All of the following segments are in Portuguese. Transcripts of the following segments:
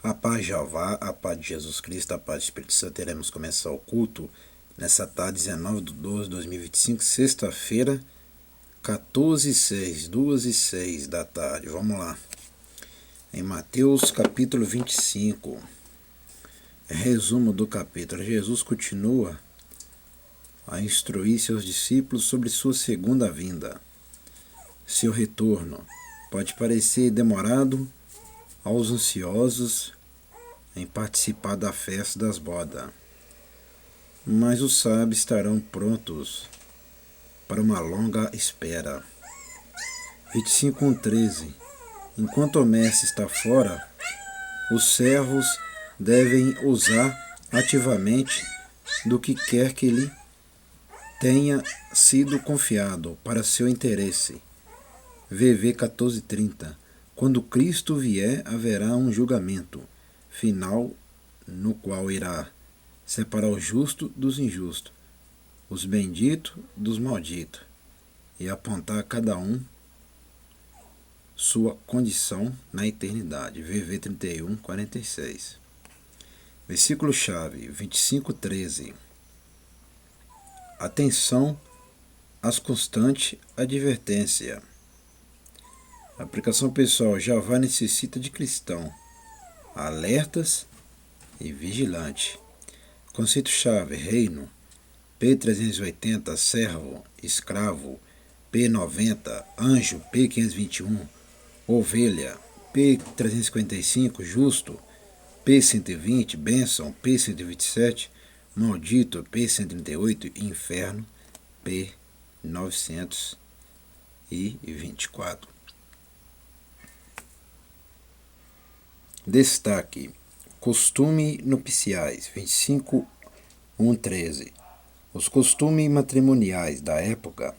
A paz de Jeová, a paz de Jesus Cristo, a paz do Espírito Santo. Iremos começar o culto nessa tarde, 19/12/2025, sexta-feira, 14h06, 2h06 da tarde. Vamos lá. Em Mateus capítulo 25, resumo do capítulo. Jesus continua a instruir seus discípulos sobre sua segunda vinda. Seu retorno pode parecer demorado aos ansiosos em participar da festa das bodas, mas os sábios estarão prontos para uma longa espera. 25:13. Enquanto o mestre está fora, os servos devem usar ativamente do que quer que lhe tenha sido confiado para seu interesse. VV 14:30. Quando Cristo vier, haverá um julgamento final no qual irá separar o justo dos injustos, os benditos dos malditos, e apontar a cada um sua condição na eternidade. VV 31:46. Versículo-chave 25:13. Atenção às constantes advertências. Aplicação pessoal. Jeová necessita de cristão alertas e vigilante. Conceito-chave: reino. P380, servo, escravo. P90, anjo. P521, ovelha. P355, justo. P120, bênção. P127, maldito. P138, inferno. P924. Destaque: costume nupciais. 25:1-13. Os costumes matrimoniais da época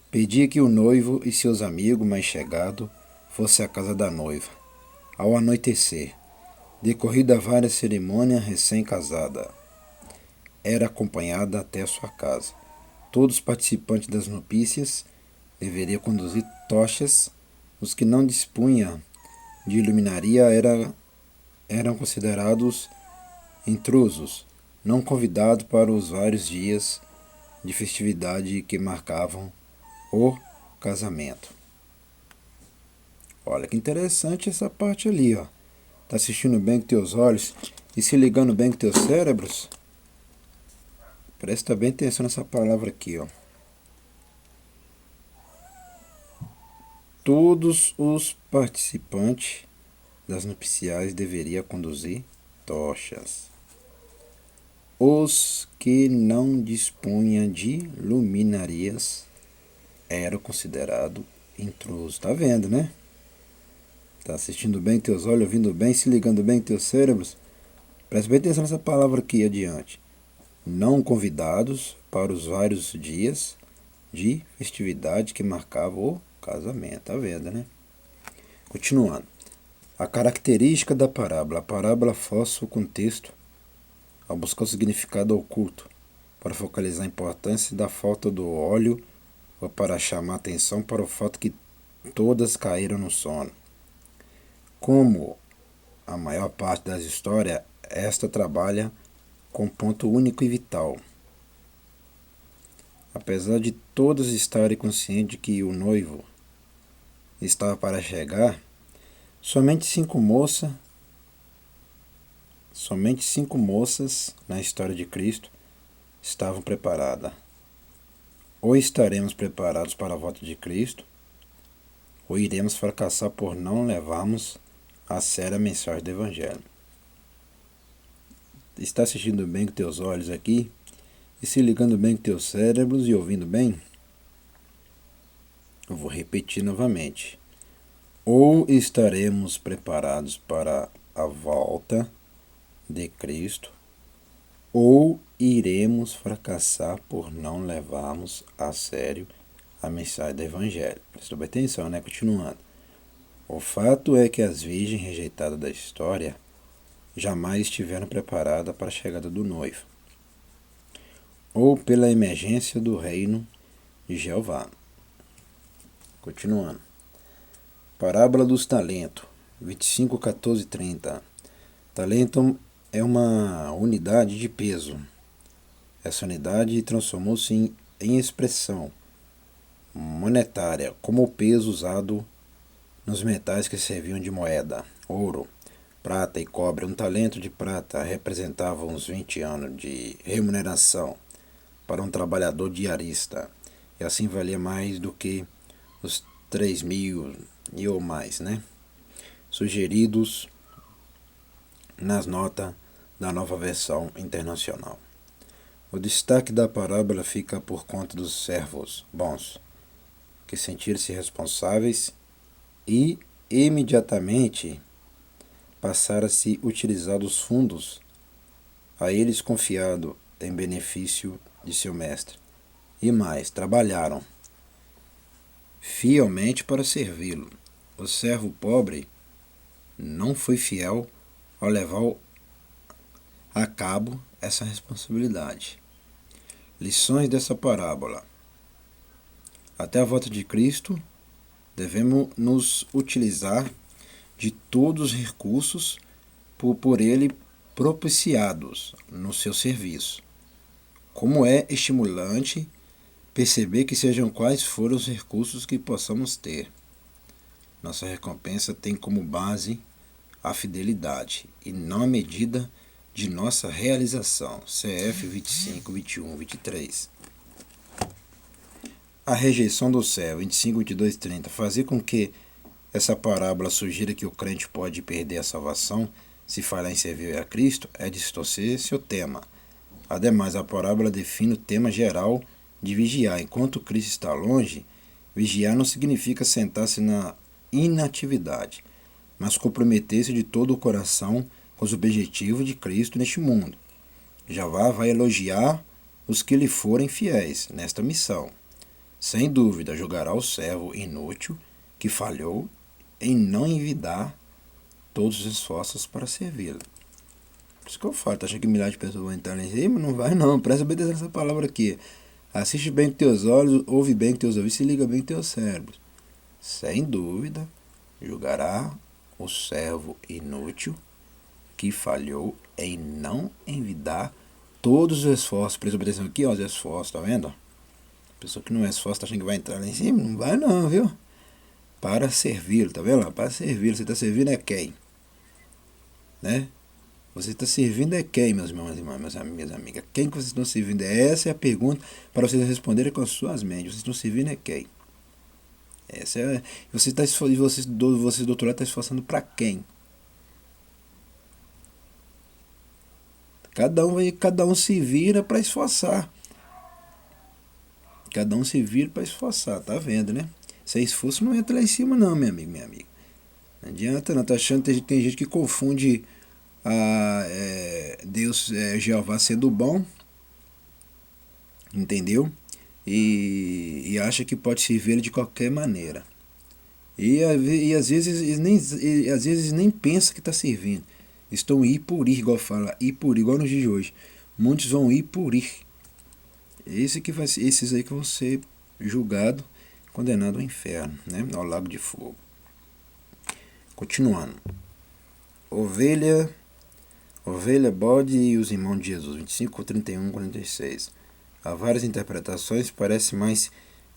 pedia que o noivo e seus amigos mais chegados fossem à casa da noiva ao anoitecer. Decorrida várias cerimônias, recém-casada era acompanhada até a sua casa. Todos os participantes das nupícias deveriam conduzir tochas. Os que não dispunham de iluminaria eram considerados intrusos, não convidados para os vários dias de festividade que marcavam o casamento. Olha que interessante essa parte ali, ó. Tá assistindo bem com teus olhos e se ligando bem com teus cérebros? Presta bem atenção nessa palavra aqui, ó. Todos os participantes das nupciais deveriam conduzir tochas. Os que não dispunham de luminarias eram considerados intrusos. Tá vendo, né? Tá assistindo bem teus olhos, ouvindo bem, se ligando bem teus cérebros? Presta bem atenção nessa palavra aqui adiante. Não convidados para os vários dias de festividade que marcavam o casamento. Tá vendo, né? Continuando. A característica da parábola. A parábola força o contexto ao buscar o significado oculto, para focalizar a importância da falta do óleo ou para chamar atenção para o fato que todas caíram no sono. Como a maior parte das histórias, esta trabalha com ponto único e vital. Apesar de todas estarem conscientes de que o noivo estava para chegar, somente cinco moças na história de Cristo estavam preparadas. Ou estaremos preparados para a volta de Cristo, ou iremos fracassar por não levarmos a sério a mensagem do Evangelho. Está assistindo bem com teus olhos aqui e se ligando bem com teus cérebros e ouvindo bem? Eu vou repetir novamente. Ou estaremos preparados para a volta de Cristo, ou iremos fracassar por não levarmos a sério a mensagem do Evangelho. Prestou bem atenção, né? Continuando. O fato é que as virgens rejeitadas da história jamais estiveram preparadas para a chegada do noivo, ou pela emergência do reino de Jeová. Continuando. Parábola dos talentos. 25:14-30. Talento é uma unidade de peso. Essa unidade transformou-se em expressão monetária, como o peso usado nos metais que serviam de moeda, ouro, prata e cobre. Um talento de prata representava uns 20 anos de remuneração para um trabalhador diarista, e assim valia mais do que os 3.000 e ou mais, né? Sugeridos nas notas da nova versão internacional. O destaque da parábola fica por conta dos servos bons, que sentiram-se responsáveis e imediatamente passaram a se utilizar dos fundos a eles confiado em benefício de seu mestre. E mais, trabalharam fielmente para servi-lo. O servo pobre não foi fiel ao levar a cabo essa responsabilidade. Lições dessa parábola. Até a volta de Cristo, devemos nos utilizar de todos os recursos por ele propiciados no seu serviço. Como é estimulante perceber que sejam quais forem os recursos que possamos ter. Nossa recompensa tem como base a fidelidade e não a medida de nossa realização. CF 25, 21, 23. A rejeição do céu, 25, 22, 30, fazer com que essa parábola sugira que o crente pode perder a salvação se falhar em servir a Cristo é distorcer seu tema. Ademais, a parábola define o tema geral de vigiar. Enquanto Cristo está longe, vigiar não significa sentar-se na inatividade, mas comprometer-se de todo o coração com os objetivos de Cristo neste mundo. Javá vai elogiar os que lhe forem fiéis nesta missão. Sem dúvida, julgará o servo inútil que falhou em não envidar todos os esforços para servi-lo. Por isso que eu falo, tá achando que milhares de pessoas vão entrar em cima? Não vai não, presta bem atenção nessa palavra aqui. Assiste bem com teus olhos, ouve bem com teus ouvidos, se liga bem com teus cérebros. Sem dúvida, julgará o servo inútil que falhou em não envidar todos os esforços. Presta atenção aqui, ó, os esforços, tá vendo? A pessoa que não é esforço, tá achando que vai entrar lá em cima? Não vai não, viu? Para servi-lo, tá vendo? Para servi-lo, você está servindo é quem? Né? Você está servindo é quem, meus irmãos e irmãs, minhas amigas? Quem que vocês estão servindo? Essa é a pergunta para vocês responderem com as suas mentes. Vocês estão servindo é quem? Essa é. Vocês do outro lado estão esforçando para quem? Cada um se vira para esforçar. Cada um se vira para esforçar, tá vendo, né? Sem esforço não entra lá em cima não, meu amigo, minha amiga. Não adianta não, tá achando que tem gente que confunde Deus, Jeová sendo bom, entendeu? E acha que pode servir ele de qualquer maneira. E às vezes nem pensa que está servindo. Estão ir por ir, igual fala, ir por ir, igual nos dias de hoje. Muitos vão ir por ir. Esses aí que vão ser julgados, condenados ao inferno, né? Ao lago de fogo. Continuando. Ovelha, bode e os irmãos de Jesus, 25, 31, 46. Há várias interpretações, parece mais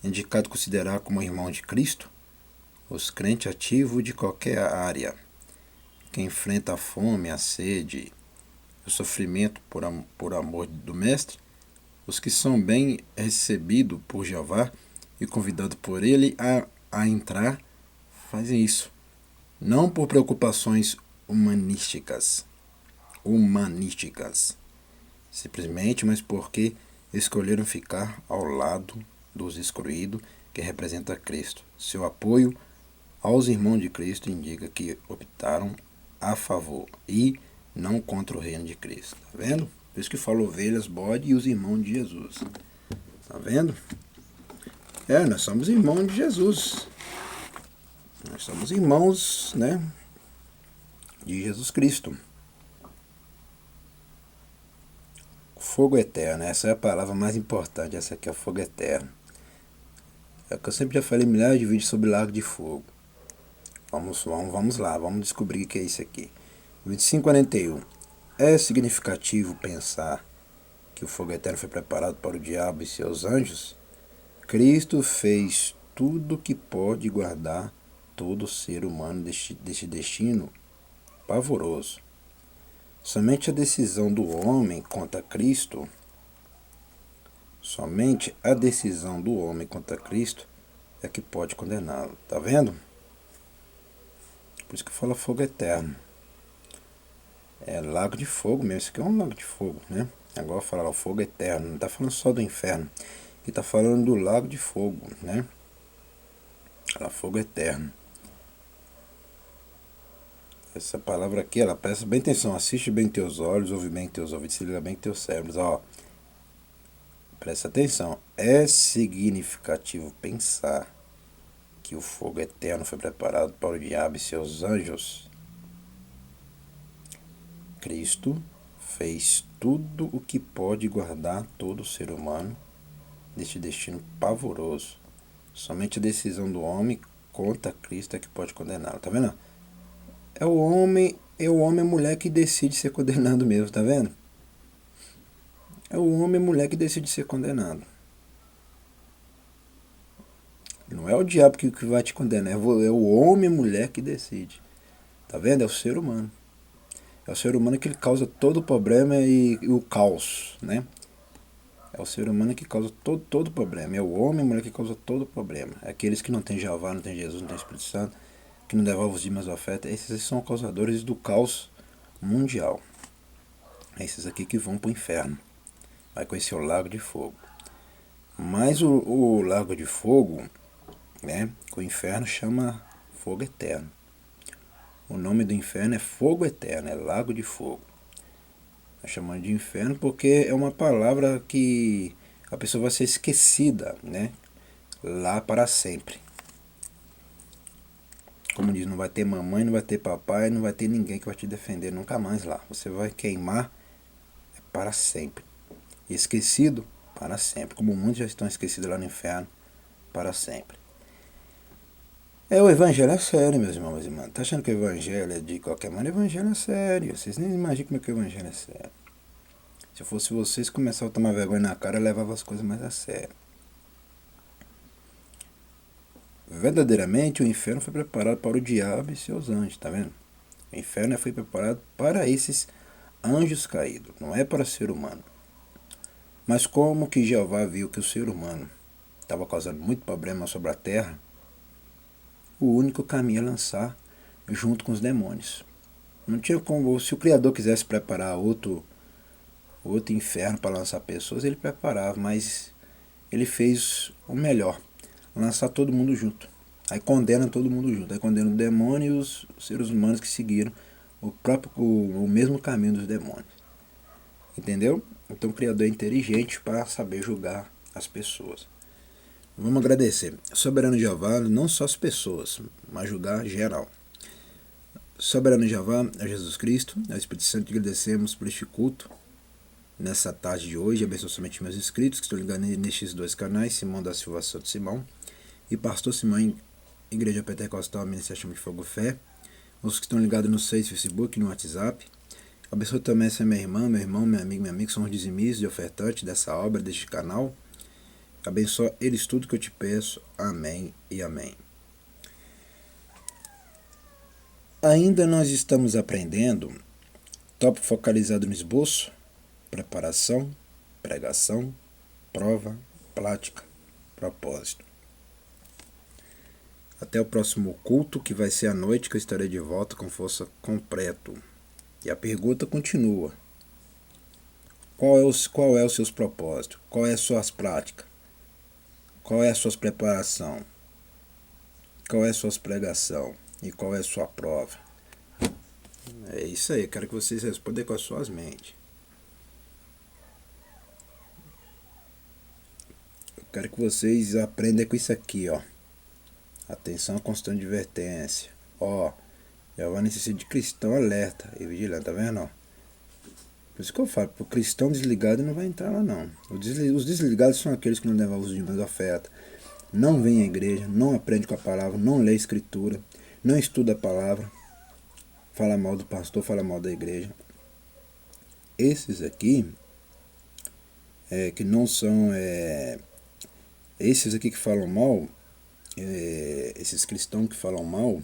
indicado considerar como irmão de Cristo os crentes ativos de qualquer área, que enfrenta a fome, a sede, o sofrimento por amor do Mestre, os que são bem recebidos por Jeová e convidados por ele a entrar, fazem isso. Não por preocupações humanísticas, simplesmente, mas porque escolheram ficar ao lado dos excluídos, que representa Cristo. Seu apoio aos irmãos de Cristo indica que optaram a favor e não contra o reino de Cristo. Tá vendo? Por isso que fala ovelhas, bode e os irmãos de Jesus. Tá vendo? Nós somos irmãos de Jesus. Nós somos irmãos, né, de Jesus Cristo. Fogo eterno, essa é a palavra mais importante, essa aqui é o fogo eterno. É o que eu sempre já falei milhares de vídeos sobre lago de fogo. Vamos lá, vamos descobrir o que é isso aqui. 25:41. É significativo pensar que o fogo eterno foi preparado para o diabo e seus anjos? Cristo fez tudo o que pode guardar todo ser humano deste destino pavoroso. Somente a decisão do homem contra Cristo, é que pode condená-lo. Tá vendo? Por isso que fala fogo eterno. É lago de fogo mesmo. Isso aqui é um lago de fogo, né? Agora fala o fogo eterno. Não está falando só do inferno. Ele está falando do lago de fogo, né? Fala fogo eterno. Essa palavra aqui, ela presta bem atenção. Assiste bem teus olhos, ouve bem teus ouvidos, se liga bem teus cérebros. Ó, presta atenção. É significativo pensar que o fogo eterno foi preparado para o diabo e seus anjos? Cristo fez tudo o que pode guardar todo ser humano deste destino pavoroso. Somente a decisão do homem contra Cristo é que pode condená-lo. Tá vendo? É o homem e a mulher que decide ser condenado mesmo, tá vendo? É o homem e a mulher que decide ser condenado. Não é o diabo que vai te condenar, é o homem e a mulher que decide. Tá vendo? É o ser humano. É o ser humano que ele causa todo o problema e o caos, né? É o ser humano que causa todo o problema. É o homem e a mulher que causa todo o problema. É aqueles que não tem Jeová, não tem Jesus, não tem Espírito Santo, que não devolvem os dízimos da oferta. Esses são causadores do caos mundial. Esses aqui que vão para o inferno. Vai conhecer o lago de fogo. Mas o lago de fogo, né? O inferno chama fogo eterno. O nome do inferno é fogo eterno, é lago de fogo. Nós chamamos de inferno porque é uma palavra que a pessoa vai ser esquecida, né? Lá para sempre. Como diz, não vai ter mamãe, não vai ter papai, não vai ter ninguém que vai te defender nunca mais lá. Você vai queimar para sempre. Esquecido para sempre. Como muitos já estão esquecidos lá no inferno para sempre. O evangelho é sério, meus irmãos e irmãs. Tá achando que o evangelho é de qualquer maneira? O evangelho é sério. Vocês nem imaginam como é que o evangelho é sério. Se eu fosse vocês, começavam a tomar vergonha na cara e levavam as coisas mais a sério. Verdadeiramente, o inferno foi preparado para o diabo e seus anjos, tá vendo? O inferno foi preparado para esses anjos caídos, não é para o ser humano. Mas como que Jeová viu que o ser humano estava causando muito problema sobre a terra, o único caminho é lançar junto com os demônios. Não tinha como, se o Criador quisesse preparar outro inferno para lançar pessoas, ele preparava, mas ele fez o melhor, lançar todo mundo junto. Aí condena todo mundo junto, aí condena o demônio e os seres humanos que seguiram o mesmo caminho dos demônios. Entendeu? Então o Criador é inteligente para saber julgar as pessoas. Vamos agradecer. Soberano Jeová, não só as pessoas, mas julgar geral. Soberano Jeová, a Jesus Cristo, ao Espírito Santo, agradecemos por este culto. Nessa tarde de hoje, abençoe somente meus inscritos, que estão ligados nestes dois canais, Simão da Silva Santo Simão e Pastor Simão, Igreja Pentecostal, Ministério Chama de Fogo Fé. Os que estão ligados no Facebook, no WhatsApp. Abençoe também essa minha irmã, meu irmão, meu amigo, são os dizimistas e ofertantes dessa obra, deste canal. Abençoe eles tudo que eu te peço. Amém e amém. Ainda nós estamos aprendendo, tópico focalizado no esboço, preparação, pregação, prova, prática, propósito. Até o próximo culto, que vai ser à noite, que eu estarei de volta com força completa. E a pergunta continua. Qual é os seus propósitos? Qual é as suas práticas? Qual é a sua preparação? Qual é a sua pregação? E qual é a sua prova? É isso aí, quero que vocês respondam com as suas mentes. Eu quero que vocês aprendam com isso aqui, ó. Atenção, constante advertência. Ó, já vai necessitar de cristão alerta e vigilante, tá vendo? Ó? Por isso que eu falo, o cristão desligado não vai entrar lá não. Os desligados são aqueles que não levam os dízimos da oferta, não vêm à igreja, não aprende com a palavra, não lê a escritura, não estuda a palavra. fala mal do pastor, fala mal da igreja. Esses aqui, que não são... esses aqui que falam mal, esses cristãos que falam mal,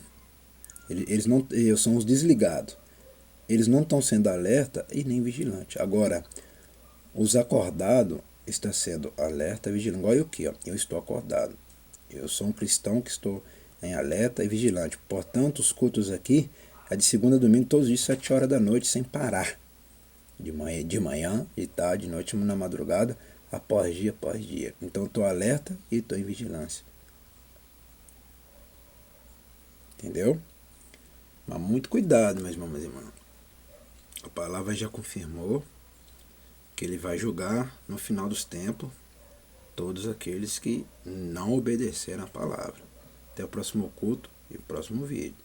eles não são os desligados. Eles não estão sendo alerta e nem vigilante. Agora, os acordados estão sendo alerta e vigilante. Igual eu aqui, ó, eu estou acordado. Eu sou um cristão que estou em alerta e vigilante. Portanto, os cultos aqui é de segunda a domingo, todos os dias, 7 horas da noite, sem parar. De manhã, de tarde, de noite, na madrugada, após dia. Então, estou alerta e estou em vigilância. Entendeu? Mas muito cuidado, meus irmãos e irmãs. A palavra já confirmou que ele vai julgar no final dos tempos todos aqueles que não obedeceram a palavra. Até o próximo culto e o próximo vídeo.